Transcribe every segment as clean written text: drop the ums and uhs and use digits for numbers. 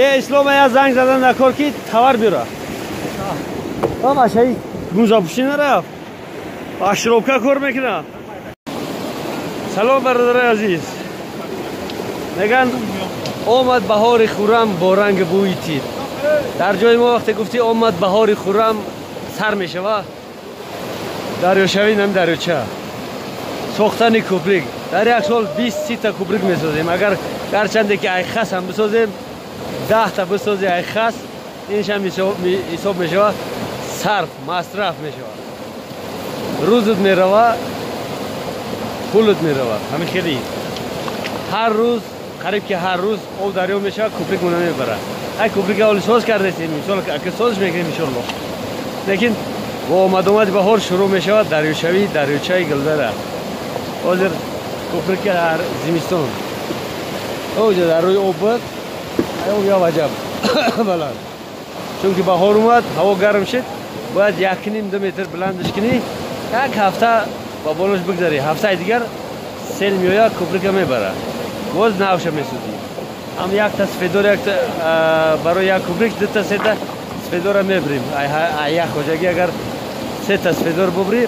اسلام یا زنگ زدن نکار که توار بیاره بابا شایی گوزا پوشی نرفت اشرابکه کار میکنه سلام برادر عزیز میگن آمد بهار خورم با رنگ بوی تیر در جای ما وقتی گفتی آمد بهار خورم سر میشوه دریاچه نمی دریاچه ساختن کوپریک در یک سال 20-30 تا کوپریک میسازیم اگر گرچنده که ای خاص هم بسازیم 10 تا بسازی ای خاص اینش هم حساب میشوه صرف مصرف میشوه روزت میروه پولت میروه همین خیلی هر روز قریب که هر روز او دریا میشه کوپریک مونه میبره ای کوپریک اول ساز کرده سیم مثلا اگه سازش میکنیم ان شاء الله لیکن و آمد بهار شروع میشه دریاچه دریاچه گلدره حاضر کوپریک هر زمستان اوجا در روی آب بود او یا وجب بلند چون که بهار اومد هوا گرم شد باید 1.5-2 متر بلندش کنی یک هفته با بالش بگذاری هفته دیگر سیل میآید کوپریک میبره باز نوش میسودی هم یک تا سفیدور یک برای یک کوپریک 2 تا 3 تا سفیدور میبریم یک خوشگی اگر 3 تا سفیدور ببری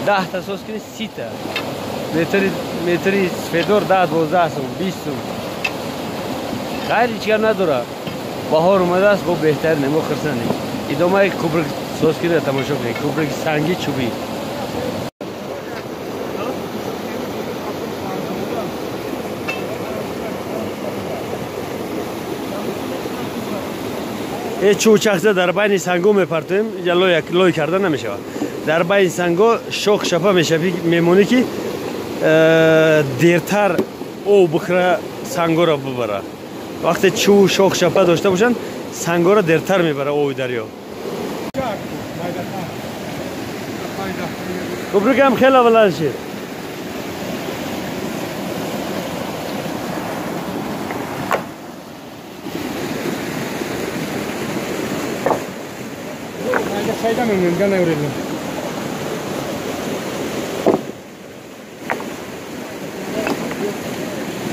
10 تا سوز کنی 30 تا متری سفیدور 10-12 سوم 20 سوم خیلی چیکار نداره بهار اومده است با بهتر نمو خرسنی ادامه کوپریک سوز کنی تماشا کنی کوپریک سنگی چوبی چوچخزه در بین سنگو میپرتیم یا لای کرده نمیشه در بین سنگو شاخ شپه میمونه که دیرتر او بخره سنگو را ببره وقتی چو شاخ شپه داشته باشن سنگو را دیرتر میبره او دریا کوپریک هم خیلی بلند شد Sayda memnun gana öğrendim.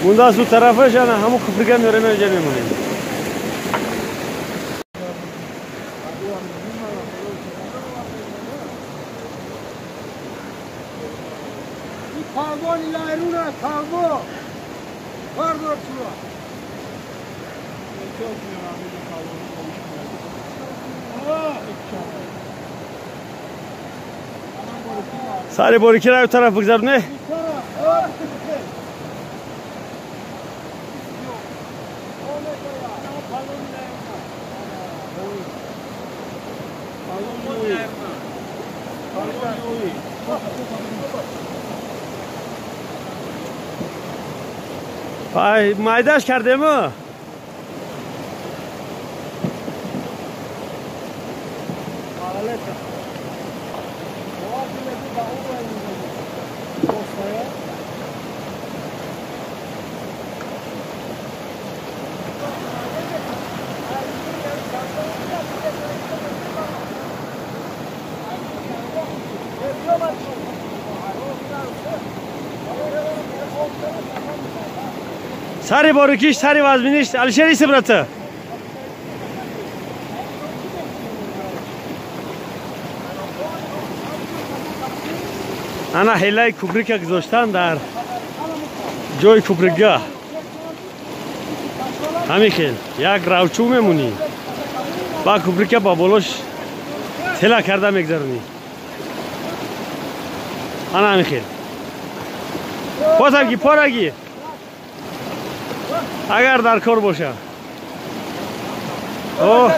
Bundan su tarafı jana hamu Koprik'a öğrenmeye memnunum. Pardon ileruna pardon. Pardon şura. Çok ساری باریکی را طرف بگذارونه پای مایداش کرده ما ساری باریکیش ساری وزمینیش علیشر ایسی براته انا حیله کوپریک گذاشتن در جای کوپریکگاه همین خیل یک راوچو میمونی با کوپریک با بالوش تلا کرده میگذارونی انا همین خیل پاتگی پارگی اگر در کار باشه اوه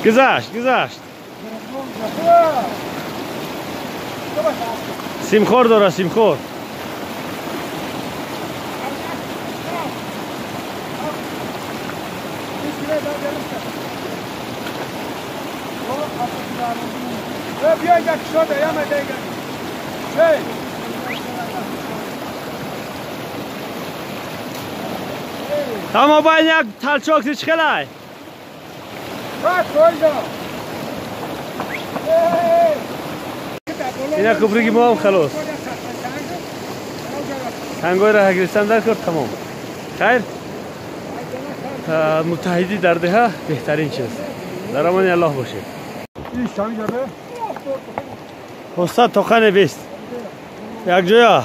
گذشت سیمخور داره سیمخور بیا یک شده یا مدیگه تمام باید یک تلچاک چخلای بس اینا کبرگی ما هم خلاص سنگای را گرفتن در کرد تمام خیر متحدی در ده بهترین چیز در امان الله باشه استاد توخانه بیست یک جویا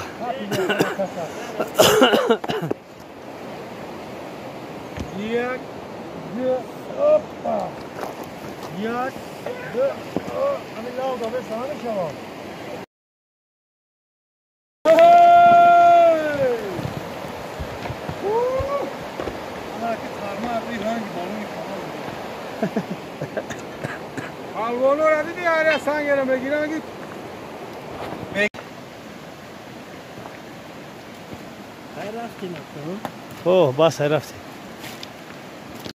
یک دو اپا یک دو همین لاو دامه سانه شما حلوانو را دیدی آره سنگ را بگیرم اگه اوه بس رفتی